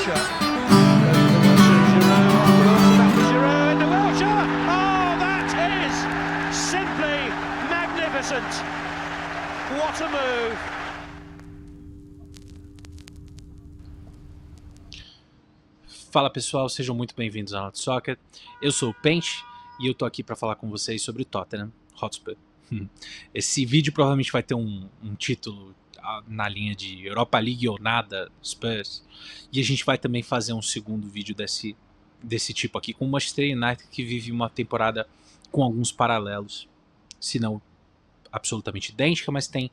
Wilshere. Goes to Wilshere, Giroud off the Wilshere, back to Giroud, into Wilshere! Oh, that is simply magnificent! What a move! Fala pessoal, sejam muito bem-vindos ao Not Soccer. Eu sou o Pente e eu tô aqui para falar com vocês sobre o Tottenham Hotspur. Esse vídeo provavelmente vai ter um título na linha de Europa League ou nada, Spurs. E a gente vai também fazer um segundo vídeo desse tipo aqui com o Manchester United, que vive uma temporada com alguns paralelos, se não absolutamente idêntica, mas tem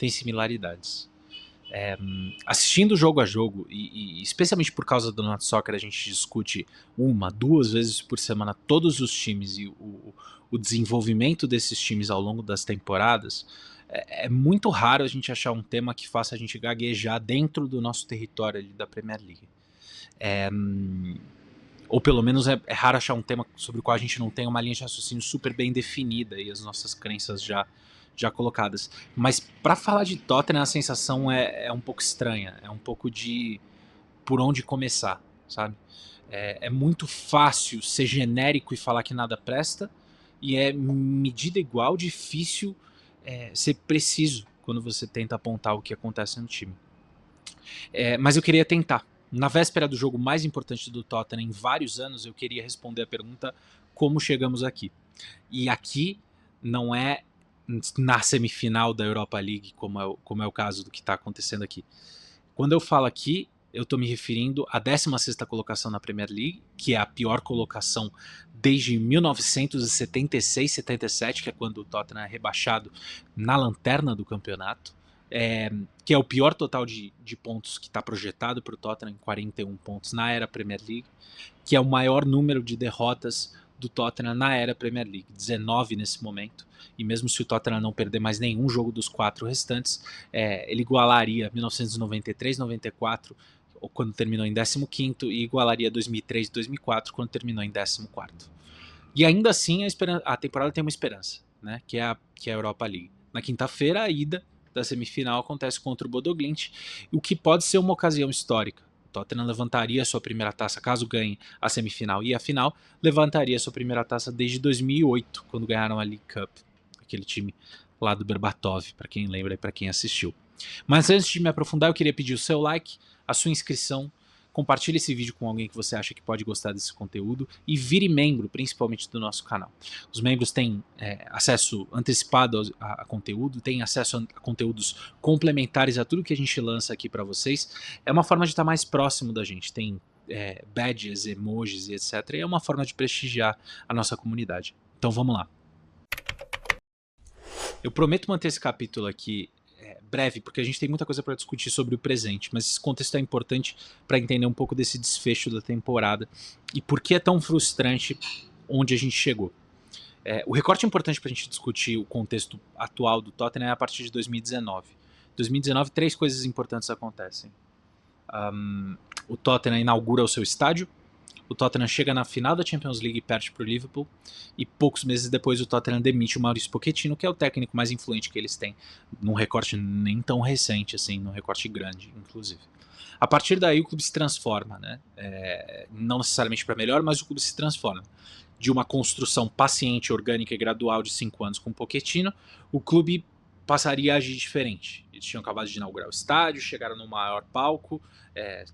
similaridades. Assistindo jogo a jogo, e especialmente por causa do Not Soccer, a gente discute duas vezes por semana todos os times e o desenvolvimento desses times ao longo das temporadas. É muito raro a gente achar um tema que faça a gente gaguejar dentro do nosso território ali da Premier League. Ou pelo menos é raro achar um tema sobre o qual a gente não tem uma linha de raciocínio super bem definida e as nossas crenças já colocadas. Mas para falar de Tottenham, a sensação é um pouco estranha, é um pouco de por onde começar, sabe? É muito fácil ser genérico e falar que nada presta, e é medida igual difícil ser preciso quando você tenta apontar o que acontece no time. Mas eu queria tentar. Na véspera do jogo mais importante do Tottenham em vários anos, eu queria responder a pergunta: como chegamos aqui? E aqui não é na semifinal da Europa League, como é o caso do que está acontecendo aqui. Quando eu falo aqui, eu estou me referindo à 16ª colocação na Premier League, que é a pior colocação desde 1976-77, que é quando o Tottenham é rebaixado na lanterna do campeonato, que é o pior total de pontos que está projetado para o Tottenham, 41 pontos na era Premier League, que é o maior número de derrotas do Tottenham na era Premier League, 19 nesse momento, e mesmo se o Tottenham não perder mais nenhum jogo dos 4 restantes, ele igualaria 1993-94, quando terminou em 15º, e igualaria 2003-2004, quando terminou em 14º. E ainda assim a temporada tem uma esperança, né, que é a Europa League. Na quinta-feira, a ida da semifinal acontece contra o Bodo Glimt, o que pode ser uma ocasião histórica. O Tottenham levantaria sua primeira taça, caso ganhe a semifinal e a final, levantaria sua primeira taça desde 2008, quando ganharam a League Cup, aquele time lá do Berbatov, para quem lembra e para quem assistiu. Mas antes de me aprofundar, eu queria pedir o seu like, a sua inscrição, compartilhe esse vídeo com alguém que você acha que pode gostar desse conteúdo e vire membro, principalmente do nosso canal. Os membros têm acesso antecipado a conteúdo, têm acesso a conteúdos complementares a tudo que a gente lança aqui para vocês. É uma forma de estar mais próximo da gente, tem badges, emojis e etc. E é uma forma de prestigiar a nossa comunidade. Então vamos lá. Eu prometo manter esse capítulo aqui breve, porque a gente tem muita coisa para discutir sobre o presente, mas esse contexto é importante para entender um pouco desse desfecho da temporada e por que é tão frustrante onde a gente chegou. O recorte importante para a gente discutir o contexto atual do Tottenham é a partir de 2019. Em 2019, 3 coisas importantes acontecem. O Tottenham inaugura o seu estádio, o Tottenham chega na final da Champions League e perde para o Liverpool, e poucos meses depois o Tottenham demite o Mauricio Pochettino, que é o técnico mais influente que eles têm, num recorte nem tão recente assim, num recorte grande, inclusive. A partir daí o clube se transforma, né? Não necessariamente para melhor, mas o clube se transforma. De uma construção paciente, orgânica e gradual de 5 anos com o Pochettino, o clube passaria a agir diferente. Eles tinham acabado de inaugurar o estádio, chegaram no maior palco,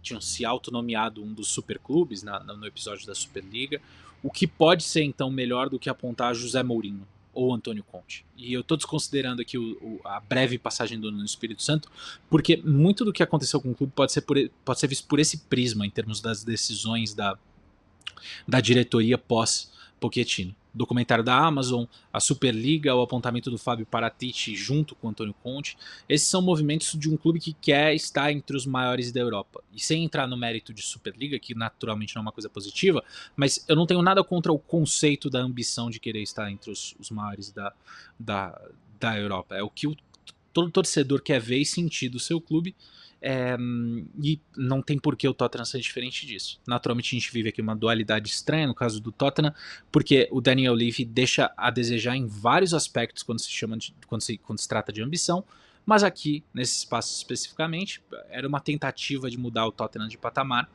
tinham se autonomeado um dos superclubes no episódio da Superliga, o que pode ser então melhor do que apontar José Mourinho ou Antônio Conte. E eu estou desconsiderando aqui a breve passagem do Nuno Espírito Santo, porque muito do que aconteceu com o clube pode ser visto por esse prisma em termos das decisões da diretoria pós-Pochettino. Documentário da Amazon, a Superliga, o apontamento do Fábio Paratici junto com o Antônio Conte. Esses são movimentos de um clube que quer estar entre os maiores da Europa. E sem entrar no mérito de Superliga, que naturalmente não é uma coisa positiva, mas eu não tenho nada contra o conceito da ambição de querer estar entre os maiores da Europa. É o que todo torcedor quer ver e sentir do seu clube. E não tem por que o Tottenham ser diferente disso. Naturalmente a gente vive aqui uma dualidade estranha no caso do Tottenham, porque o Daniel Levy deixa a desejar em vários aspectos quando se trata de ambição, mas aqui, nesse espaço especificamente, era uma tentativa de mudar o Tottenham de patamar,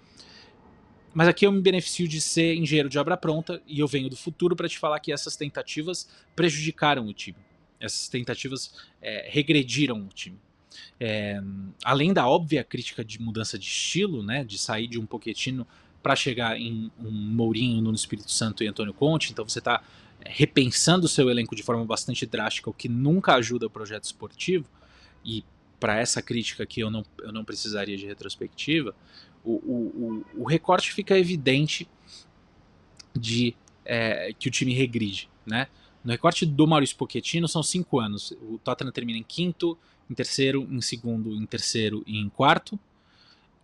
Mas aqui eu me beneficio de ser engenheiro de obra pronta e eu venho do futuro para te falar que essas tentativas prejudicaram o time. Essas tentativas regrediram o time. Além da óbvia crítica de mudança de estilo, né, de sair de um Pochettino para chegar em um Mourinho, Nuno Espírito Santo e Antônio Conte, então você está repensando o seu elenco de forma bastante drástica, o que nunca ajuda o projeto esportivo, e para essa crítica aqui eu não precisaria de retrospectiva, o recorte fica evidente de que o time regride, né? No recorte do Maurício Pochettino são 5 anos. O Tottenham termina em quinto, em terceiro, em segundo, em terceiro e em quarto.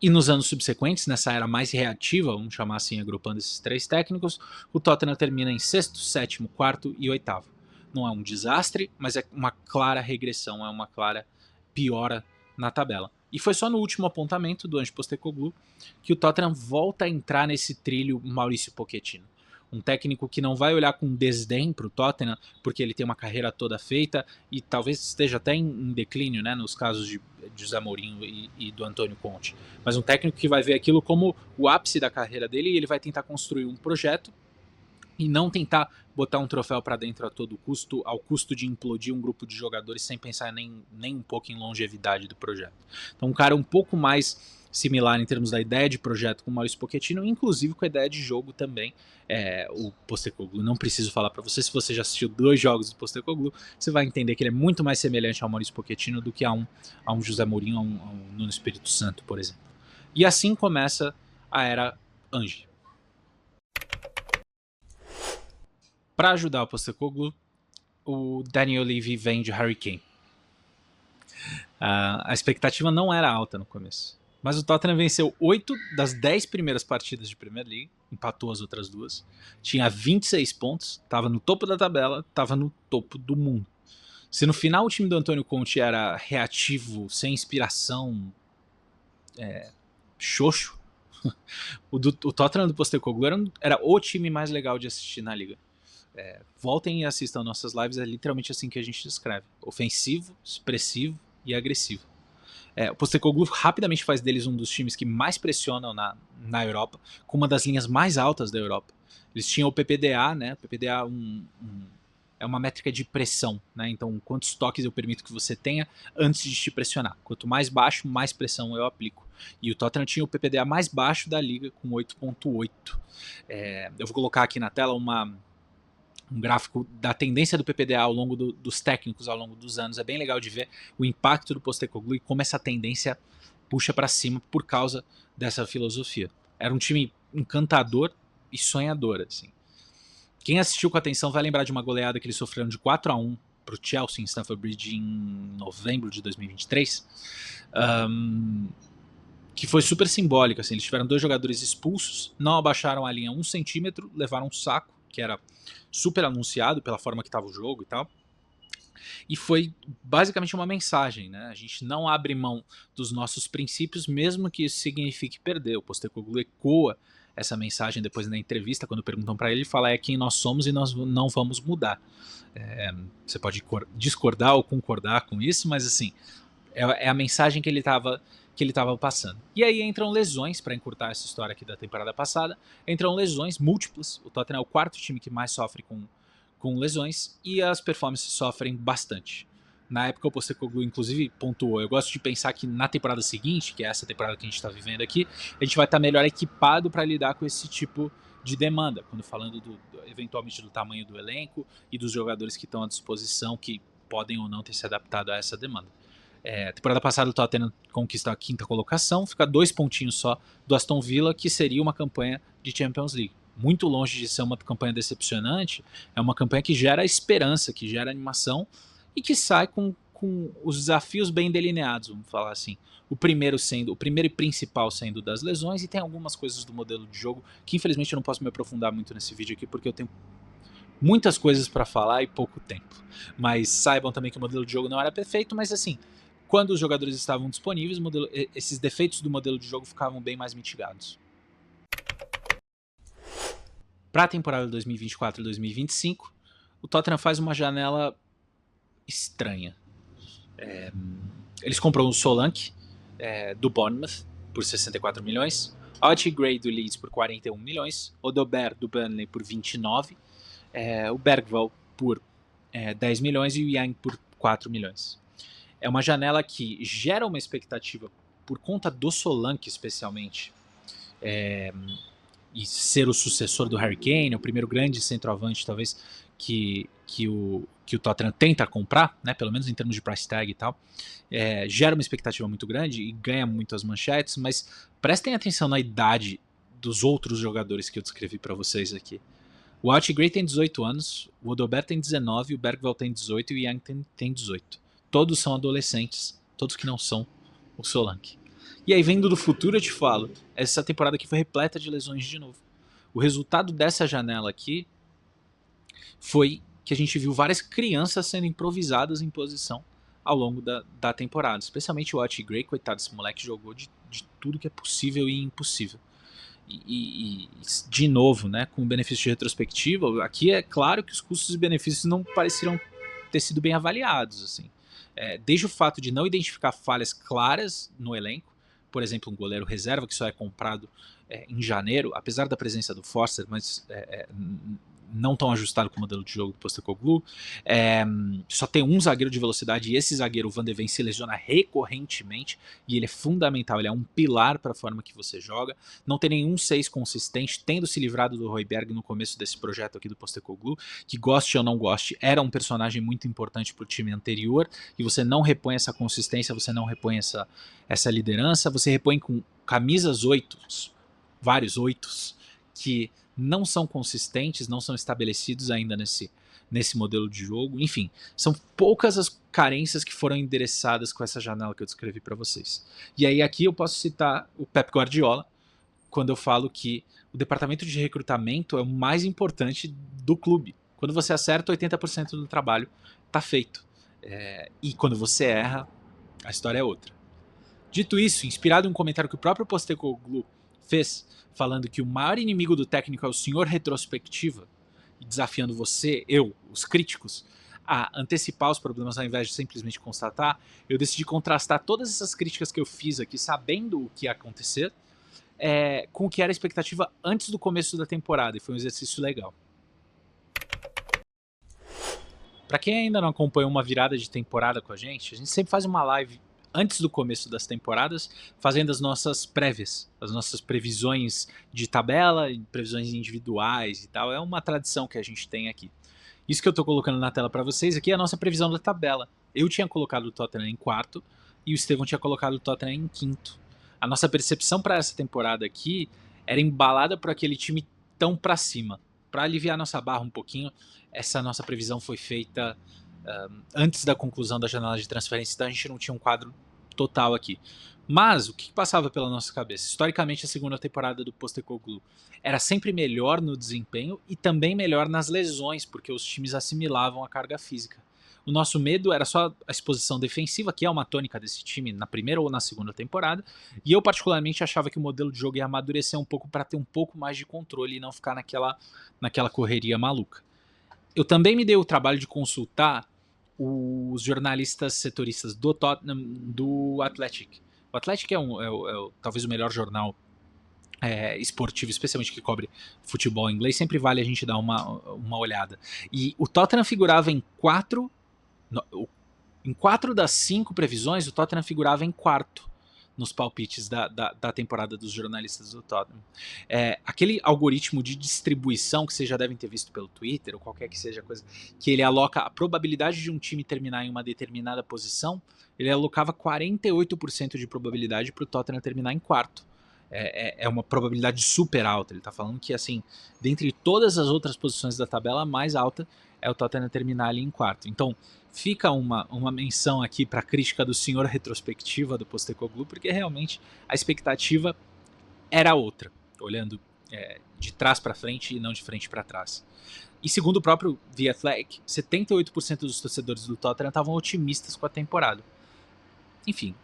E nos anos subsequentes, nessa era mais reativa, vamos chamar assim, agrupando esses 3 técnicos, o Tottenham termina em sexto, sétimo, quarto e oitavo. Não é um desastre, mas é uma clara regressão, é uma clara piora na tabela. E foi só no último apontamento do Ange Postecoglou que o Tottenham volta a entrar nesse trilho Maurício Pochettino. Um técnico que não vai olhar com desdém para o Tottenham, porque ele tem uma carreira toda feita e talvez esteja até em declínio, né, nos casos de José Mourinho e do Antônio Conte. Mas um técnico que vai ver aquilo como o ápice da carreira dele e ele vai tentar construir um projeto e não tentar botar um troféu para dentro a todo custo, ao custo de implodir um grupo de jogadores sem pensar nem um pouco em longevidade do projeto. Então um cara um pouco mais similar em termos da ideia de projeto com o Maurício Pochettino, inclusive com a ideia de jogo também. O Postecoglou, não preciso falar para você, se você já assistiu 2 jogos do Postecoglou, você vai entender que ele é muito mais semelhante ao Maurício Pochettino do que a um José Mourinho, a um Nuno Espírito Santo, por exemplo. E assim começa a era Ange. Para ajudar o Postecoglou, o Daniel Levy vem de Harry Kane. A expectativa não era alta no começo, mas o Tottenham venceu 8 das 10 primeiras partidas de Premier League, empatou as outras 2, tinha 26 pontos, estava no topo da tabela, estava no topo do mundo. Se no final o time do Antônio Conte era reativo, sem inspiração, xoxo, o Tottenham do Postecoglou era o time mais legal de assistir na liga. Voltem e assistam nossas lives, é literalmente assim que a gente descreve: ofensivo, expressivo e agressivo. O Postecoglou rapidamente faz deles um dos times que mais pressionam na Europa, com uma das linhas mais altas da Europa. Eles tinham o PPDA, né? O PPDA é uma métrica de pressão, né? Então, quantos toques eu permito que você tenha antes de te pressionar. Quanto mais baixo, mais pressão eu aplico. E o Tottenham tinha o PPDA mais baixo da liga, com 8.8. Eu vou colocar aqui na tela um gráfico da tendência do PPDA ao longo dos técnicos ao longo dos anos. É bem legal de ver o impacto do Postecoglou e como essa tendência puxa para cima por causa dessa filosofia. Era um time encantador e sonhador, assim. Quem assistiu com atenção vai lembrar de uma goleada que eles sofreram de 4-1 para o Chelsea em Stamford Bridge em novembro de 2023, que foi super simbólica. Assim, eles tiveram 2 jogadores expulsos, não abaixaram a linha 1 centímetro, levaram um saco, que era super anunciado pela forma que estava o jogo e tal. E foi basicamente uma mensagem, né? A gente não abre mão dos nossos princípios, mesmo que isso signifique perder. O Postecoglou ecoa essa mensagem depois na entrevista, quando perguntam para ele, ele fala: é quem nós somos e nós não vamos mudar. Você pode discordar ou concordar com isso, mas assim, é a mensagem que ele estava passando. E aí entram lesões, para encurtar essa história aqui da temporada passada, entram lesões múltiplas. O Tottenham é o 4º time que mais sofre com lesões e as performances sofrem bastante. Na época o Postecoglou inclusive pontuou: eu gosto de pensar que na temporada seguinte, que é essa temporada que a gente está vivendo aqui, a gente vai estar melhor equipado para lidar com esse tipo de demanda, quando falando eventualmente do tamanho do elenco e dos jogadores que estão à disposição, que podem ou não ter se adaptado a essa demanda. Temporada passada o Tottenham conquista a 5ª colocação, fica 2 pontinhos só do Aston Villa, que seria uma campanha de Champions League. Muito longe de ser uma campanha decepcionante, é uma campanha que gera esperança, que gera animação e que sai com os desafios bem delineados, vamos falar assim. O primeiro e principal sendo das lesões, e tem algumas coisas do modelo de jogo que infelizmente eu não posso me aprofundar muito nesse vídeo aqui, porque eu tenho muitas coisas para falar e pouco tempo. Mas saibam também que o modelo de jogo não era perfeito, mas assim, quando os jogadores estavam disponíveis, esses defeitos do modelo de jogo ficavam bem mais mitigados. Para a temporada 2024 e 2025, o Tottenham faz uma janela estranha. Eles compram o Solanke do Bournemouth por 64 milhões, Archie Gray do Leeds por 41 milhões, Odobert do Burnley por 29, o Bergvall por 10 milhões e o Yang por 4 milhões. É uma janela que gera uma expectativa por conta do Solanke especialmente, e ser o sucessor do Harry Kane, o primeiro grande centroavante talvez que o Tottenham tenta comprar, né, pelo menos em termos de price tag e tal, gera uma expectativa muito grande e ganha muitas manchetes, mas prestem atenção na idade dos outros jogadores que eu descrevi para vocês aqui. O Archie Gray tem 18 anos, o Odobert tem 19, o Bergvall tem 18 e o Yang tem 18. Todos são adolescentes, todos que não são o Solanke. E aí, vendo do futuro, eu te falo, essa temporada aqui foi repleta de lesões de novo. O resultado dessa janela aqui foi que a gente viu várias crianças sendo improvisadas em posição ao longo da temporada. Especialmente o Archie Gray, coitado, esse moleque jogou de tudo que é possível e impossível. E de novo, né, com o benefício de retrospectiva, aqui é claro que os custos e benefícios não pareciam ter sido bem avaliados. Assim. Desde o fato de não identificar falhas claras no elenco, por exemplo, um goleiro reserva que só é comprado em janeiro, apesar da presença do Forster, mas não tão ajustado com o modelo de jogo do Postecoglou. Só tem um zagueiro de velocidade e esse zagueiro, o Van de Ven, se lesiona recorrentemente e ele é fundamental, ele é um pilar para a forma que você joga. Não tem nenhum 6 consistente, tendo se livrado do Højbjerg no começo desse projeto aqui do Postecoglou, que goste ou não goste, era um personagem muito importante para o time anterior, e você não repõe essa consistência, você não repõe essa liderança, você repõe com camisas 8, vários 8, que não são consistentes, não são estabelecidos ainda nesse modelo de jogo. Enfim, são poucas as carências que foram endereçadas com essa janela que eu descrevi para vocês. E aí aqui eu posso citar o Pep Guardiola, quando eu falo que o departamento de recrutamento é o mais importante do clube. Quando você acerta, 80% do trabalho está feito. E quando você erra, a história é outra. Dito isso, inspirado em um comentário que o próprio Postecoglou fez, falando que o maior inimigo do técnico é o senhor retrospectiva, e desafiando você, os críticos, a antecipar os problemas ao invés de simplesmente constatar, eu decidi contrastar todas essas críticas que eu fiz aqui, sabendo o que ia acontecer, com o que era a expectativa antes do começo da temporada, e foi um exercício legal. Para quem ainda não acompanhou uma virada de temporada com a gente sempre faz uma live antes do começo das temporadas, fazendo as nossas prévias, as nossas previsões de tabela, previsões individuais e tal. É uma tradição que a gente tem aqui. Isso que eu estou colocando na tela para vocês aqui é a nossa previsão da tabela. Eu tinha colocado o Tottenham em quarto e o Estevão tinha colocado o Tottenham em quinto. A nossa percepção para essa temporada aqui era embalada por aquele time tão para cima. Para aliviar nossa barra um pouquinho, essa nossa previsão foi feita antes da conclusão da janela de transferência, então a gente não tinha um quadro total aqui. Mas o que passava pela nossa cabeça? Historicamente, a segunda temporada do Postecoglou era sempre melhor no desempenho e também melhor nas lesões, porque os times assimilavam a carga física. O nosso medo era só a exposição defensiva, que é uma tônica desse time na primeira ou na segunda temporada, e eu particularmente achava que o modelo de jogo ia amadurecer um pouco para ter um pouco mais de controle e não ficar naquela correria maluca. Eu também me dei o trabalho de consultar os jornalistas setoristas do Tottenham, do Athletic. O Athletic é talvez o melhor jornal esportivo, especialmente que cobre futebol inglês. Sempre vale a gente dar uma olhada. E o Tottenham figurava em 4 das 5 previsões, o Tottenham figurava em quarto nos palpites da temporada dos jornalistas do Tottenham. Aquele algoritmo de distribuição que vocês já devem ter visto pelo Twitter, ou qualquer que seja a coisa, que ele aloca a probabilidade de um time terminar em uma determinada posição, ele alocava 48% de probabilidade para o Tottenham terminar em quarto. É uma probabilidade super alta. Ele está falando que, assim, dentre todas as outras posições da tabela, a mais alta é o Tottenham terminar ali em quarto. Então, fica uma menção aqui para a crítica do senhor retrospectiva do Postecoglou, porque realmente a expectativa era outra, olhando de trás para frente e não de frente para trás. E segundo o próprio The Athletic, 78% dos torcedores do Tottenham estavam otimistas com a temporada. Enfim,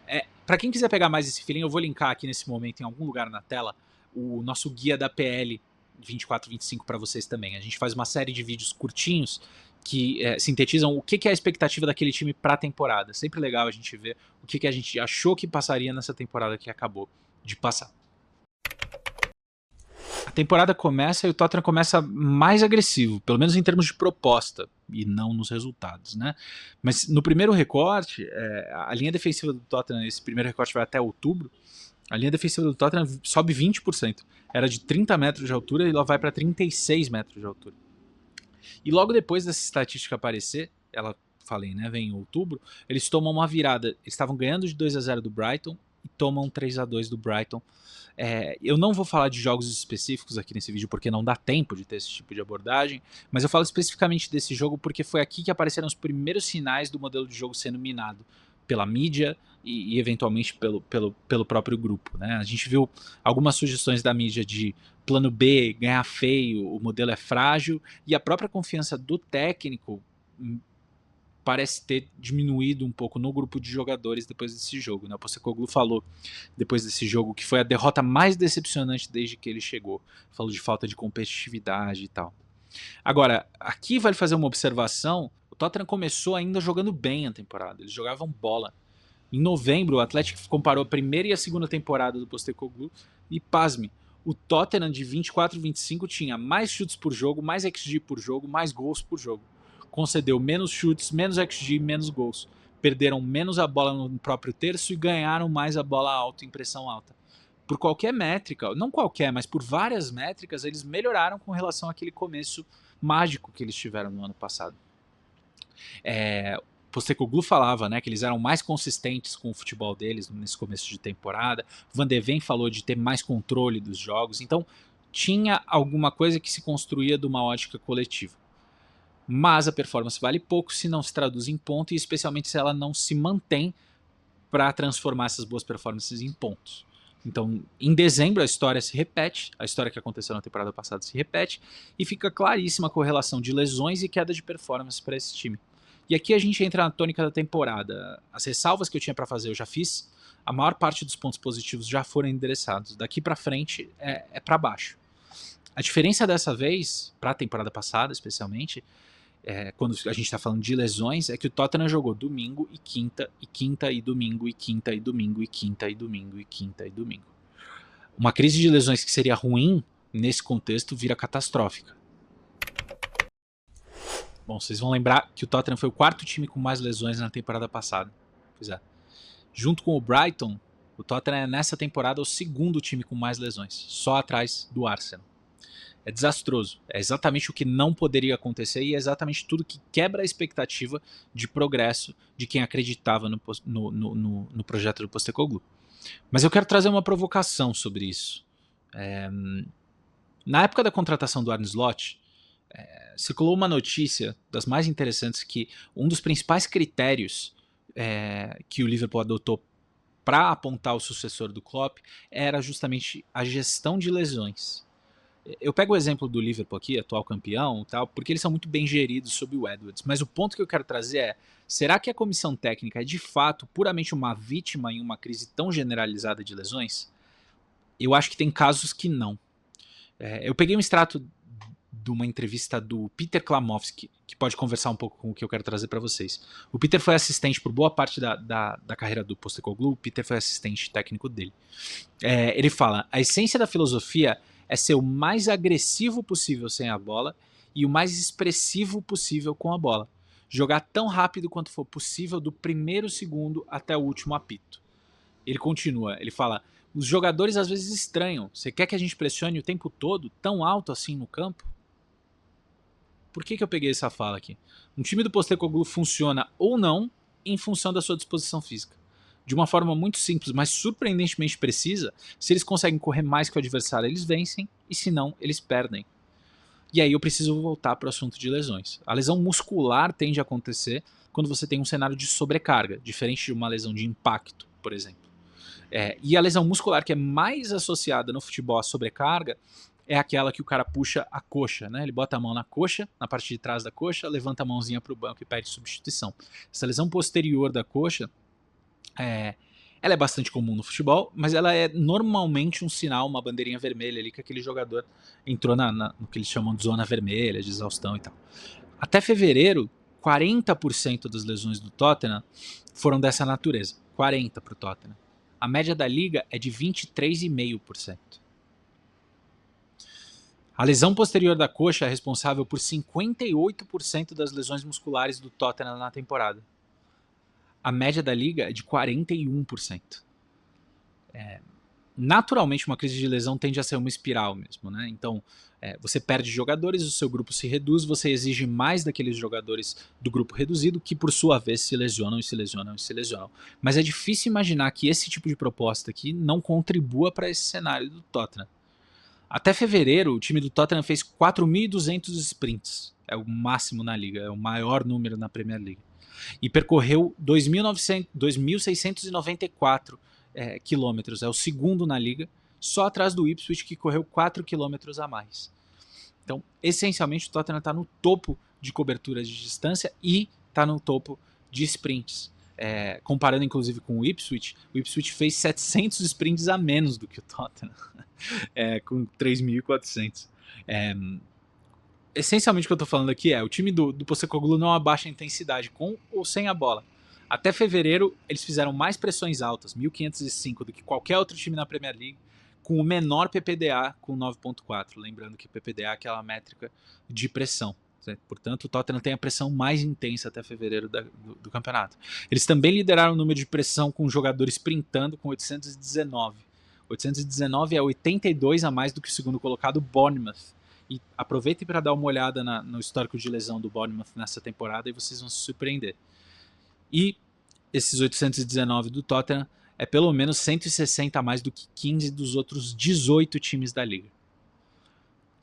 para quem quiser pegar mais esse feeling, eu vou linkar aqui nesse momento em algum lugar na tela o nosso guia da PL 24-25 para vocês também. A gente faz uma série de vídeos curtinhos que sintetizam o que é a expectativa daquele time para a temporada. Sempre legal a gente ver o que a gente achou que passaria nessa temporada que acabou de passar. temporada começa e o Tottenham começa mais agressivo, pelo menos em termos de proposta, e não nos resultados, né? Mas no primeiro recorte, a linha defensiva do Tottenham, esse primeiro recorte vai até outubro, a linha defensiva do Tottenham sobe 20%. Era de 30 metros de altura e ela vai para 36 metros de altura. E logo depois dessa estatística aparecer, ela, falei, né, vem em outubro, eles tomam uma virada. Eles estavam ganhando de 2-0 do Brighton e tomam 3-2 do Brighton. Eu não vou falar de jogos específicos aqui nesse vídeo porque não dá tempo de ter esse tipo de abordagem, mas eu falo especificamente desse jogo porque foi aqui que apareceram os primeiros sinais do modelo de jogo sendo minado pela mídia e eventualmente pelo próprio grupo, né? A gente viu algumas sugestões da mídia de plano B, ganhar feio, o modelo é frágil, e a própria confiança do técnico parece ter diminuído um pouco no grupo de jogadores depois desse jogo, né? O Postecoglou falou depois desse jogo que foi a derrota mais decepcionante desde que ele chegou. Falou de falta de competitividade e tal. Agora, aqui vale fazer uma observação. O Tottenham começou ainda jogando bem a temporada. Eles jogavam bola. Em novembro, o Atlético comparou a primeira e a segunda temporada do Postecoglou e, pasme, o Tottenham de 24-25 tinha mais chutes por jogo, mais XG por jogo, mais gols por jogo. Concedeu menos chutes, menos XG, menos gols. Perderam menos a bola no próprio terço e ganharam mais a bola alta, em pressão alta. Por qualquer métrica, não qualquer, mas por várias métricas, eles melhoraram com relação àquele começo mágico que eles tiveram no ano passado. Postecoglou falava, né, que eles eram mais consistentes com o futebol deles nesse começo de temporada. Van de Ven falou de ter mais controle dos jogos. Então, tinha alguma coisa que se construía de uma ótica coletiva. Mas a performance vale pouco se não se traduz em ponto e especialmente se ela não se mantém para transformar essas boas performances em pontos. Então, em dezembro a história se repete, a história que aconteceu na temporada passada se repete e fica claríssima a correlação de lesões e queda de performance para esse time. E aqui a gente entra na tônica da temporada. As ressalvas que eu tinha para fazer eu já fiz, a maior parte dos pontos positivos já foram endereçados. Daqui para frente é para baixo. A diferença dessa vez, para a temporada passada especialmente, quando a gente está falando de lesões, é que o Tottenham jogou domingo e quinta e domingo e quinta e domingo e quinta e domingo e quinta e domingo. Uma crise de lesões que seria ruim, nesse contexto, vira catastrófica. Bom, vocês vão lembrar que o Tottenham foi o quarto time com mais lesões na temporada passada. Pois é. Junto com o Brighton, o Tottenham é nessa temporada o segundo time com mais lesões, só atrás do Arsenal. É desastroso, é exatamente o que não poderia acontecer e é exatamente tudo que quebra a expectativa de progresso de quem acreditava no projeto do Postecoglou. Mas eu quero trazer uma provocação sobre isso. Na época da contratação do Arne Slot, circulou uma notícia das mais interessantes que um dos principais critérios que o Liverpool adotou para apontar o sucessor do Klopp era justamente a gestão de lesões. Eu pego o exemplo do Liverpool aqui, atual campeão, tal, porque eles são muito bem geridos sob o Edwards. Mas o ponto que eu quero trazer é, será que a comissão técnica é de fato puramente uma vítima em uma crise tão generalizada de lesões? Eu acho que tem casos que não. Eu peguei um extrato de uma entrevista do Peter Klamowski, que pode conversar um pouco com o que eu quero trazer para vocês. O Peter foi assistente por boa parte da carreira do Postecoglou, o Peter foi assistente técnico dele. Ele fala, a essência da filosofia é ser o mais agressivo possível sem a bola e o mais expressivo possível com a bola. Jogar tão rápido quanto for possível do primeiro segundo até o último apito. Ele continua, ele fala, os jogadores às vezes estranham, você quer que a gente pressione o tempo todo, tão alto assim no campo? Por que eu peguei essa fala aqui? Um time do Postecoglou funciona ou não em função da sua disposição física. De uma forma muito simples, mas surpreendentemente precisa, se eles conseguem correr mais que o adversário, eles vencem, e se não, eles perdem. E aí eu preciso voltar para o assunto de lesões. A lesão muscular tende a acontecer quando você tem um cenário de sobrecarga, diferente de uma lesão de impacto, por exemplo. E a lesão muscular que é mais associada no futebol à sobrecarga é aquela que o cara puxa a coxa, né? Ele bota a mão na coxa, na parte de trás da coxa, levanta a mãozinha para o banco e pede substituição. Essa lesão posterior da coxa, ela é bastante comum no futebol, mas ela é normalmente um sinal, uma bandeirinha vermelha ali que aquele jogador entrou no que eles chamam de zona vermelha, de exaustão e tal. Até fevereiro, 40% das lesões do Tottenham foram dessa natureza. 40% para o Tottenham. A média da liga é de 23,5%. A lesão posterior da coxa é responsável por 58% das lesões musculares do Tottenham na temporada. A média da liga é de 41%. Naturalmente, uma crise de lesão tende a ser uma espiral mesmo, né? Então, você perde jogadores, o seu grupo se reduz, você exige mais daqueles jogadores do grupo reduzido, que por sua vez se lesionam e se lesionam e se lesionam. Mas é difícil imaginar que esse tipo de proposta aqui não contribua para esse cenário do Tottenham. Até fevereiro, o time do Tottenham fez 4.200 sprints. É o máximo na liga, é o maior número na Premier League. E percorreu 2.694 quilômetros, é o segundo na liga, só atrás do Ipswich, que correu 4 quilômetros a mais. Então, essencialmente, o Tottenham está no topo de coberturas de distância e está no topo de sprints. Comparando inclusive com o Ipswich fez 700 sprints a menos do que o Tottenham, com 3.400. Essencialmente o que eu estou falando aqui o time do Postecoglou não abaixa a intensidade com ou sem a bola. Até fevereiro eles fizeram mais pressões altas, 1.505, do que qualquer outro time na Premier League, com o menor PPDA, com 9.4. Lembrando que PPDA é aquela métrica de pressão. Certo? Portanto, o Tottenham tem a pressão mais intensa até fevereiro do campeonato. Eles também lideraram o número de pressão com jogadores sprintando, com 819. 819 é 82 a mais do que o segundo colocado, Bournemouth. E aproveitem para dar uma olhada no histórico de lesão do Bournemouth nessa temporada e vocês vão se surpreender. E esses 819 do Tottenham é pelo menos 160 a mais do que 15 dos outros 18 times da liga.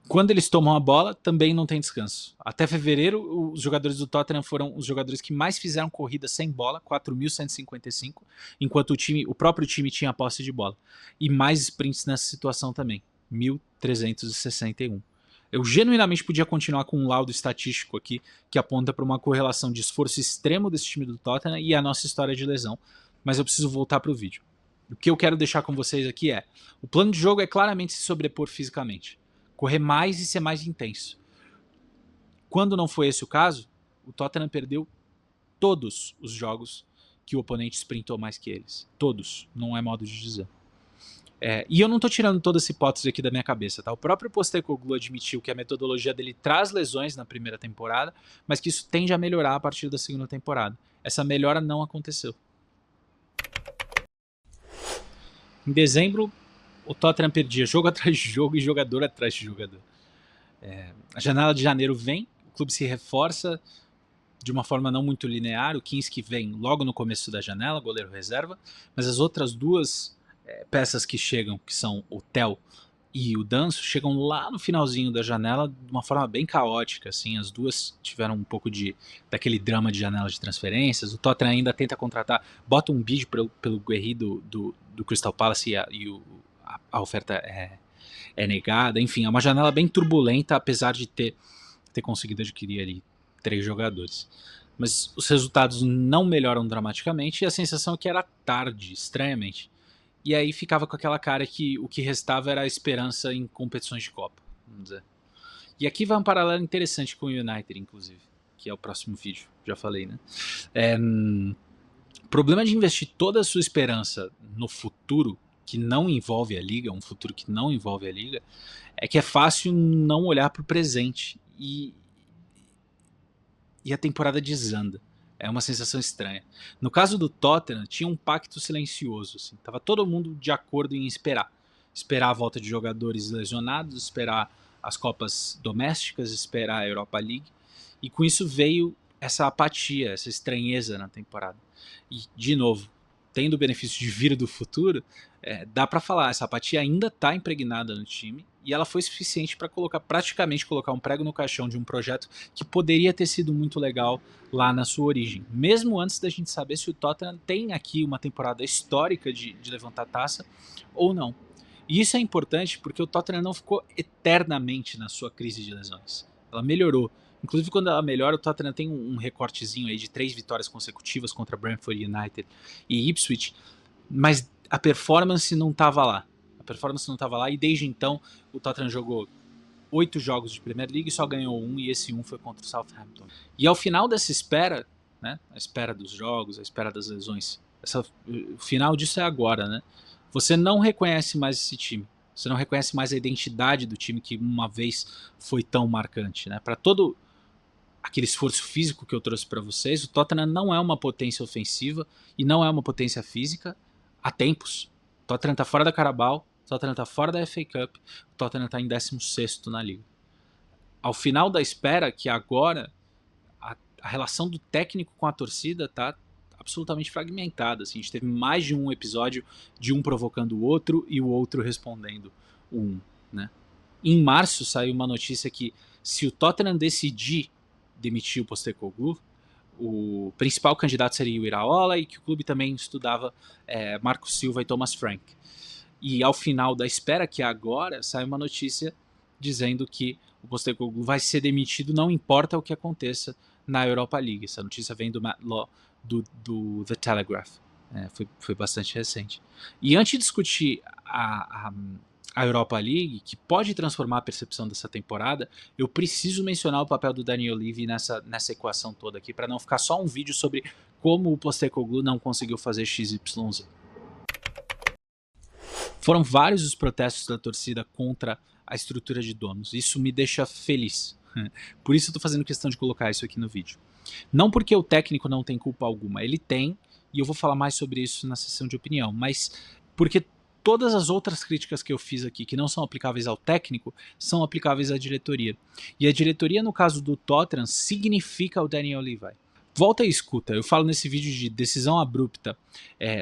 Quando eles tomam a bola, também não tem descanso. Até fevereiro, os jogadores do Tottenham foram os jogadores que mais fizeram corridas sem bola, 4.155, enquanto o próprio time tinha a posse de bola. E mais sprints nessa situação também, 1.361. Eu genuinamente podia continuar com um laudo estatístico aqui que aponta para uma correlação de esforço extremo desse time do Tottenham e a nossa história de lesão, mas eu preciso voltar para o vídeo. O que eu quero deixar com vocês aqui o plano de jogo é claramente se sobrepor fisicamente, correr mais e ser mais intenso. Quando não foi esse o caso, o Tottenham perdeu todos os jogos que o oponente sprintou mais que eles. Todos, não é modo de dizer. E eu não estou tirando toda essa hipótese aqui da minha cabeça, tá? O próprio Postecoglou admitiu que a metodologia dele traz lesões na primeira temporada, mas que isso tende a melhorar a partir da segunda temporada. Essa melhora não aconteceu. Em dezembro, o Tottenham perdia jogo atrás de jogo e jogador atrás de jogador. A janela de janeiro vem, o clube se reforça de uma forma não muito linear. O Kinski vem logo no começo da janela, goleiro reserva, mas as outras duas peças que chegam, que são o Tel e o Danso, chegam lá no finalzinho da janela de uma forma bem caótica, assim. As duas tiveram um pouco daquele drama de janela de transferências. O Tottenham ainda tenta contratar, bota um bid pelo Guerri do Crystal Palace e a oferta é negada. Enfim, é uma janela bem turbulenta, apesar de ter conseguido adquirir ali 3 jogadores. Mas os resultados não melhoram dramaticamente e a sensação é que era tarde, estranhamente. E aí ficava com aquela cara que o que restava era a esperança em competições de Copa, vamos dizer. E aqui vai um paralelo interessante com o United, inclusive, que é o próximo vídeo, já falei, né? O problema de investir toda a sua esperança no futuro, que não envolve a Liga, um futuro que não envolve a Liga, é que é fácil não olhar para o presente e a temporada desanda. É uma sensação estranha. No caso do Tottenham, tinha um pacto silencioso. Assim. Tava todo mundo de acordo em esperar. Esperar a volta de jogadores lesionados, esperar as Copas domésticas, esperar a Europa League. E com isso veio essa apatia, essa estranheza na temporada. E, de novo, tendo o benefício de vir do futuro, dá para falar, essa apatia ainda está impregnada no time e ela foi suficiente para praticamente colocar um prego no caixão de um projeto que poderia ter sido muito legal lá na sua origem, mesmo antes da gente saber se o Tottenham tem aqui uma temporada histórica de levantar taça ou não. E isso é importante porque o Tottenham não ficou eternamente na sua crise de lesões. Ela melhorou. Inclusive, quando ela melhora, o Tottenham tem um recortezinho aí de 3 vitórias consecutivas contra Brentford United e Ipswich, mas a performance não estava lá. E desde então o Tottenham jogou 8 jogos de Premier League e só ganhou 1, e esse 1 foi contra o Southampton. E ao final dessa espera, né, a espera dos jogos, a espera das lesões, o final disso é agora, né? Você não reconhece mais esse time. Você não reconhece mais a identidade do time que uma vez foi tão marcante, né? Para todo aquele esforço físico que eu trouxe para vocês, o Tottenham não é uma potência ofensiva e não é uma potência física há tempos. O Tottenham está fora da Carabao, o Tottenham está fora da FA Cup, o Tottenham está em 16º na liga. Ao final da espera, que agora a relação do técnico com a torcida está absolutamente fragmentada. Assim, a gente teve mais de um episódio de um provocando o outro e o outro respondendo um. Né? Em março saiu uma notícia que se o Tottenham decidir demitir o Postecoglou, o principal candidato seria o Iraola e que o clube também estudava Marco Silva e Thomas Frank. E ao final da espera, que agora, sai uma notícia dizendo que o Postecoglou vai ser demitido, não importa o que aconteça na Europa League. Essa notícia vem do Matt Law, do The Telegraph. Foi bastante recente. E antes de discutir a Europa League, que pode transformar a percepção dessa temporada, eu preciso mencionar o papel do Daniel Levy nessa equação toda aqui, para não ficar só um vídeo sobre como o Postecoglou não conseguiu fazer XYZ. Foram vários os protestos da torcida contra a estrutura de donos. Isso me deixa feliz. Por isso eu estou fazendo questão de colocar isso aqui no vídeo. Não porque o técnico não tem culpa alguma, ele tem, e eu vou falar mais sobre isso na sessão de opinião, mas porque todas as outras críticas que eu fiz aqui, que não são aplicáveis ao técnico, são aplicáveis à diretoria. E a diretoria, no caso do Tottenham, significa o Daniel Levy. Volta e escuta, eu falo nesse vídeo de decisão abrupta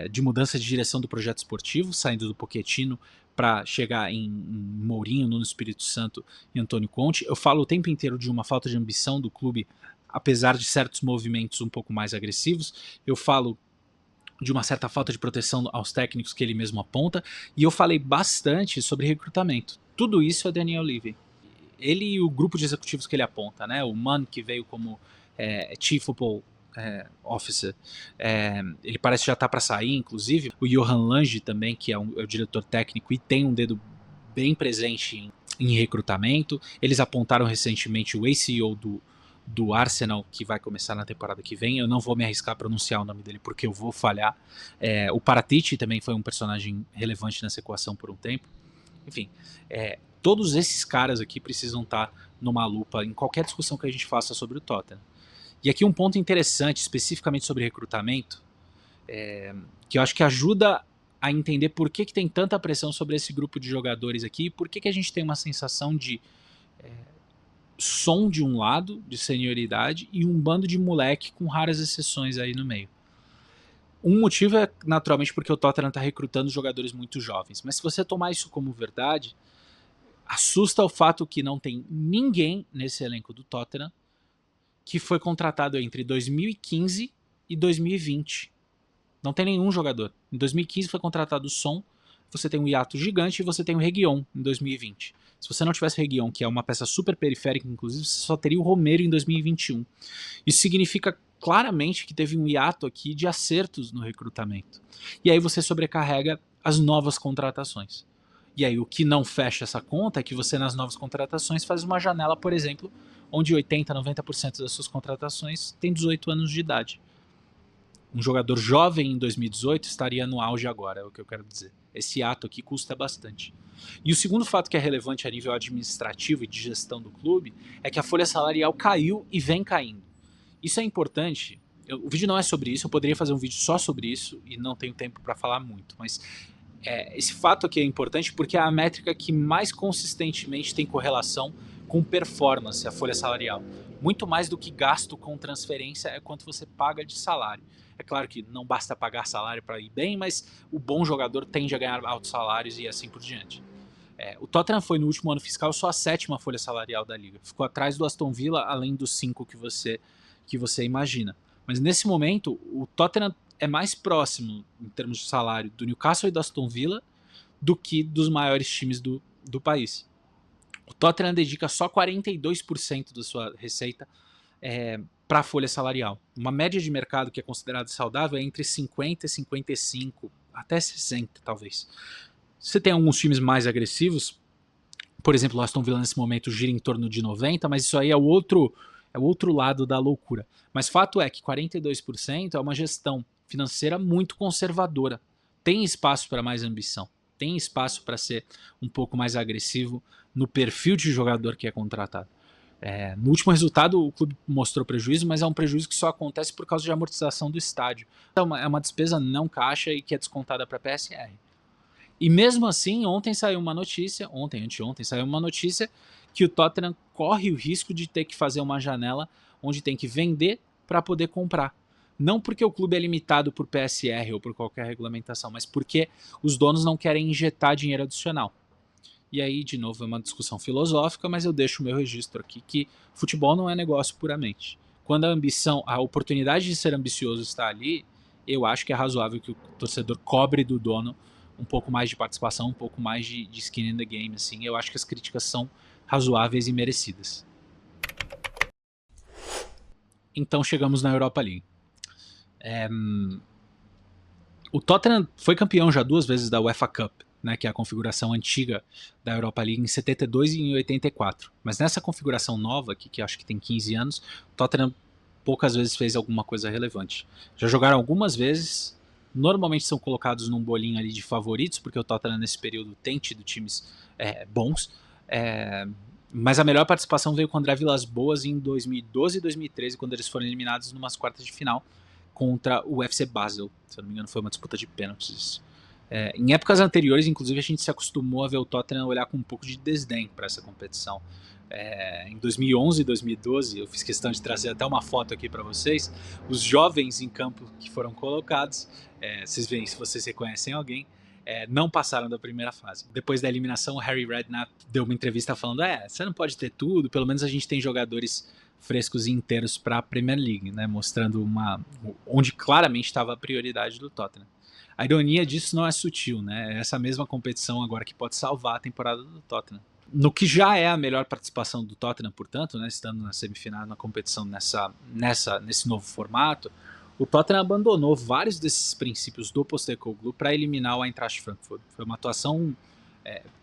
de mudança de direção do projeto esportivo, saindo do Pochettino para chegar em Mourinho, no Espírito Santo e Antônio Conte. Eu falo o tempo inteiro de uma falta de ambição do clube, apesar de certos movimentos um pouco mais agressivos. Eu falo de uma certa falta de proteção aos técnicos que ele mesmo aponta, e eu falei bastante sobre recrutamento. Tudo isso é Daniel Levy. Ele e o grupo de executivos que ele aponta, né? O Mann, que veio como Chief Football Officer, ele parece já estar para sair, inclusive. O Johan Lange também, que é o diretor técnico e tem um dedo bem presente em recrutamento. Eles apontaram recentemente o ex-CEO do Arsenal, que vai começar na temporada que vem. Eu não vou me arriscar a pronunciar o nome dele porque eu vou falhar. O Paratici também foi um personagem relevante nessa equação por um tempo. Enfim, todos esses caras aqui precisam estar numa lupa em qualquer discussão que a gente faça sobre o Tottenham. E aqui um ponto interessante, especificamente sobre recrutamento, que eu acho que ajuda a entender por que tem tanta pressão sobre esse grupo de jogadores aqui e por que a gente tem uma sensação de som de um lado, de senioridade, e um bando de moleque com raras exceções aí no meio. Um motivo é naturalmente porque o Tottenham está recrutando jogadores muito jovens, mas se você tomar isso como verdade, assusta o fato que não tem ninguém nesse elenco do Tottenham que foi contratado entre 2015 e 2020. Não tem nenhum jogador. Em 2015 foi contratado o Son, você tem um hiato gigante, e você tem o Reguilón em 2020. Se você não tivesse o Reguilón, que é uma peça super periférica, inclusive, você só teria o Romero em 2021. Isso significa claramente que teve um hiato aqui de acertos no recrutamento. E aí você sobrecarrega as novas contratações. E aí o que não fecha essa conta é que você nas novas contratações faz uma janela, por exemplo, onde 80%, 90% das suas contratações tem 18 anos de idade. Um jogador jovem em 2018 estaria no auge agora, é o que eu quero dizer. Esse ato aqui custa bastante. E o segundo fato que é relevante a nível administrativo e de gestão do clube é que a folha salarial caiu e vem caindo. Isso é importante. O vídeo não é sobre isso, eu poderia fazer um vídeo só sobre isso e não tenho tempo para falar muito, mas esse fato aqui é importante porque é a métrica que mais consistentemente tem correlação com performance, a folha salarial. Muito mais do que gasto com transferência é quanto você paga de salário. É claro que não basta pagar salário para ir bem, mas o bom jogador tende a ganhar altos salários e assim por diante. O Tottenham foi no último ano fiscal só a 7ª folha salarial da liga. Ficou atrás do Aston Villa, além dos 5 que você imagina. Mas nesse momento, o Tottenham é mais próximo, em termos de salário, do Newcastle e do Aston Villa do que dos maiores times do país. O Tottenham dedica só 42% da sua receita para a folha salarial. Uma média de mercado que é considerada saudável é entre 50% e 55%, até 60% talvez. Você tem alguns times mais agressivos, por exemplo, o Aston Villa nesse momento gira em torno de 90%, mas isso aí é o outro lado da loucura. Mas fato é que 42% é uma gestão financeira muito conservadora. Tem espaço para mais ambição. tem espaço para ser um pouco mais agressivo no perfil de jogador que é contratado. No último resultado o clube mostrou prejuízo, mas é um prejuízo que só acontece por causa de amortização do estádio. Então é uma despesa não caixa e que é descontada para a PSR. E mesmo assim, anteontem saiu uma notícia que o Tottenham corre o risco de ter que fazer uma janela onde tem que vender para poder comprar. Não porque o clube é limitado por PSR ou por qualquer regulamentação, mas porque os donos não querem injetar dinheiro adicional. E aí, de novo, é uma discussão filosófica, mas eu deixo o meu registro aqui que futebol não é negócio puramente. Quando a oportunidade de ser ambicioso está ali, eu acho que é razoável que o torcedor cobre do dono um pouco mais de participação, um pouco mais de skin in the game. Assim. Eu acho que as críticas são razoáveis e merecidas. Então chegamos na Europa League. O Tottenham foi campeão já 2 vezes da UEFA Cup, né, que é a configuração antiga da Europa League, em 72 e em 84. Mas nessa configuração nova, que acho que tem 15 anos, o Tottenham poucas vezes fez alguma coisa relevante. Já jogaram algumas vezes, normalmente são colocados num bolinho ali de favoritos, porque o Tottenham nesse período tem tido times bons, mas a melhor participação veio com o André Villas-Boas em 2012 e 2013, quando eles foram eliminados numas quartas de final contra o FC Basel. Se eu não me engano, foi uma disputa de pênaltis. Em épocas anteriores, inclusive, a gente se acostumou a ver o Tottenham olhar com um pouco de desdém para essa competição. Em 2011 e 2012, eu fiz questão de trazer até uma foto aqui para vocês, os jovens em campo que foram colocados, vocês veem se vocês reconhecem alguém, não passaram da primeira fase. Depois da eliminação, o Harry Redknapp deu uma entrevista falando, você não pode ter tudo, pelo menos a gente tem jogadores frescos e inteiros para a Premier League, né, mostrando onde claramente estava a prioridade do Tottenham. A ironia disso não é sutil, né? É essa mesma competição agora que pode salvar a temporada do Tottenham. No que já é a melhor participação do Tottenham, portanto, né, estando na semifinal, na competição nesse novo formato, o Tottenham abandonou vários desses princípios do Postecoglou para eliminar o Eintracht Frankfurt. Foi uma atuação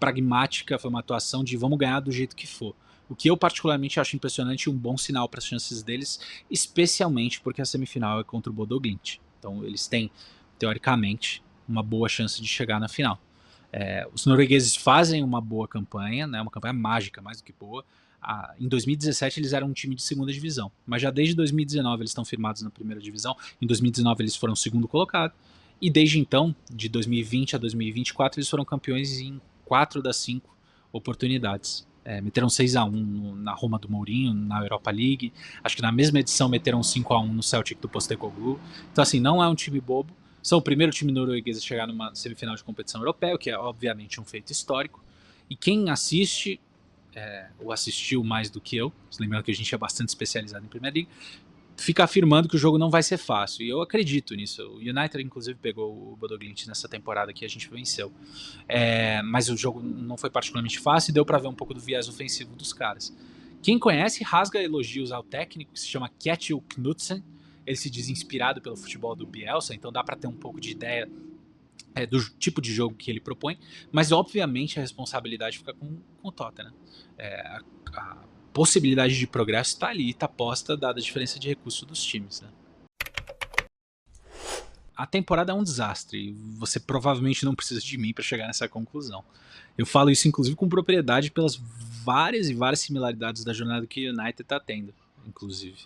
pragmática, foi uma atuação de vamos ganhar do jeito que for. O que eu particularmente acho impressionante e um bom sinal para as chances deles, especialmente porque a semifinal é contra o Bodo Glimt. Então eles têm, teoricamente, uma boa chance de chegar na final. Os noruegueses fazem uma boa campanha, né, uma campanha mágica, mais do que boa. Em 2017 eles eram um time de segunda divisão, mas já desde 2019 eles estão firmados na primeira divisão. Em 2019 eles foram segundo colocado, e desde então, de 2020 a 2024, eles foram campeões em 4 das 5 oportunidades. Meteram 6-1 na Roma do Mourinho, na Europa League. Acho que na mesma edição meteram 5-1 no Celtic do Postecoglou. Então assim, não é um time bobo. São o primeiro time norueguês a chegar numa semifinal de competição europeia, o que é obviamente um feito histórico. E quem assiste, ou assistiu mais do que eu, lembrando que a gente é bastante especializado em Premier League, fica afirmando que o jogo não vai ser fácil. E eu acredito nisso. O United, inclusive, pegou o Bodo Glimt nessa temporada que a gente venceu. Mas o jogo não foi particularmente fácil e deu para ver um pouco do viés ofensivo dos caras. Quem conhece rasga elogios ao técnico, que se chama Kjetil Knutsen. Ele se diz inspirado pelo futebol do Bielsa, então dá para ter um pouco de ideia do tipo de jogo que ele propõe, mas obviamente a responsabilidade fica com o Tottenham. A possibilidade de progresso está ali, está posta, dada a diferença de recurso dos times. Né? A temporada é um desastre, e você provavelmente não precisa de mim para chegar nessa conclusão. Eu falo isso inclusive com propriedade pelas várias e várias similaridades da jornada que o United está tendo, inclusive.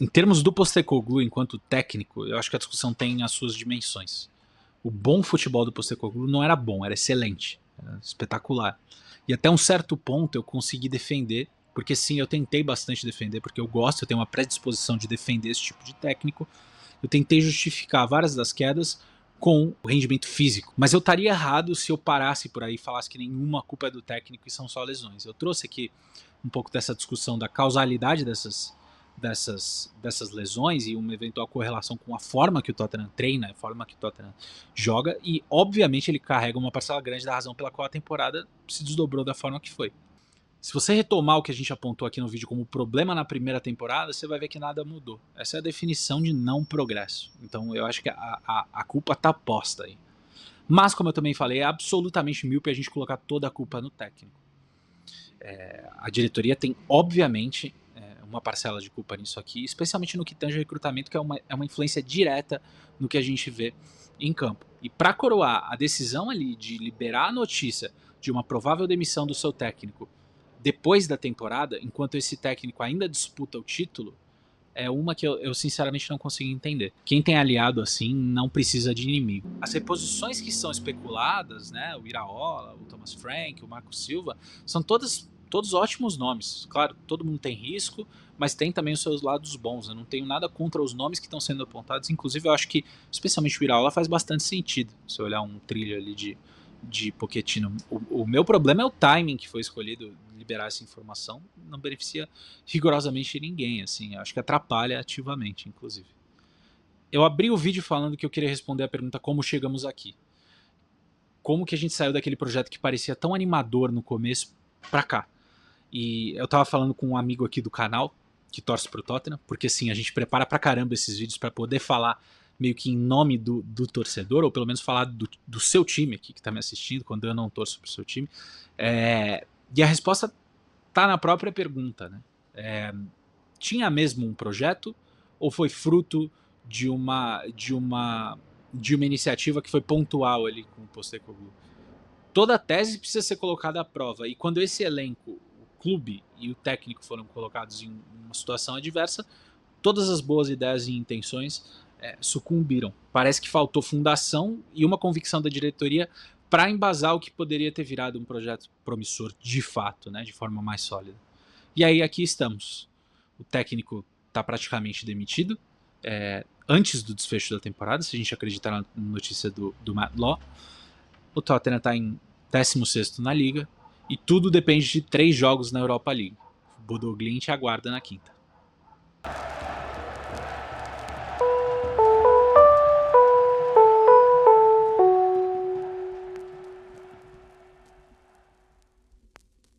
Em termos do Postecoglou enquanto técnico, eu acho que a discussão tem as suas dimensões. O bom futebol do Postecoglou não era bom, era excelente, era espetacular. E até um certo ponto eu consegui defender, porque sim, eu tentei bastante defender, porque eu gosto, eu tenho uma predisposição de defender esse tipo de técnico. Eu tentei justificar várias das quedas com o rendimento físico. Mas eu estaria errado se eu parasse por aí e falasse que nenhuma culpa é do técnico e são só lesões. Eu trouxe aqui um pouco dessa discussão da causalidade dessas lesões e uma eventual correlação com a forma que o Tottenham treina, a forma que o Tottenham joga, e obviamente ele carrega uma parcela grande da razão pela qual a temporada se desdobrou da forma que foi. Se você retomar o que a gente apontou aqui no vídeo como problema na primeira temporada, você vai ver que nada mudou. Essa é a definição de não progresso. Então eu acho que a culpa está posta aí. Mas, como eu também falei, é absolutamente míope a gente colocar toda a culpa no técnico. A diretoria tem, obviamente, uma parcela de culpa nisso aqui, especialmente no que tange ao recrutamento, que é uma influência direta no que a gente vê em campo. E para coroar a decisão ali de liberar a notícia de uma provável demissão do seu técnico depois da temporada, enquanto esse técnico ainda disputa o título, é uma que eu sinceramente não consigo entender. Quem tem aliado assim não precisa de inimigo. As reposições que são especuladas, né, o Iraola, o Thomas Frank, o Marco Silva, são todos ótimos nomes. Claro, todo mundo tem risco, mas tem também os seus lados bons. Eu não tenho nada contra os nomes que estão sendo apontados. Inclusive, eu acho que, especialmente o Iraola, faz bastante sentido. Se eu olhar um trilho ali de Pochettino. O meu problema é o timing que foi escolhido liberar essa informação. Não beneficia rigorosamente ninguém, assim. Acho que atrapalha ativamente, inclusive. Eu abri o vídeo falando que eu queria responder a pergunta como chegamos aqui. Como que a gente saiu daquele projeto que parecia tão animador no começo pra cá. E eu tava falando com um amigo aqui do canal que torce pro Tottenham, porque assim, a gente prepara pra caramba esses vídeos pra poder falar meio que em nome do torcedor, ou pelo menos falar do seu time aqui que tá me assistindo, quando eu não torço pro seu time. E a resposta tá na própria pergunta, né? Tinha mesmo um projeto ou foi fruto de uma iniciativa que foi pontual ali com o Postecoglou? Toda a tese precisa ser colocada à prova, e quando esse elenco, o clube e o técnico foram colocados em uma situação adversa, todas as boas ideias e intenções sucumbiram. Parece que faltou fundação e uma convicção da diretoria para embasar o que poderia ter virado um projeto promissor de fato, né, de forma mais sólida. E aí aqui estamos. O técnico está praticamente demitido, antes do desfecho da temporada, se a gente acreditar na notícia do Matt Law. O Tottenham está em 16º na Liga e tudo depende de 3 jogos na Europa League. O Bodo Glimt aguarda na quinta.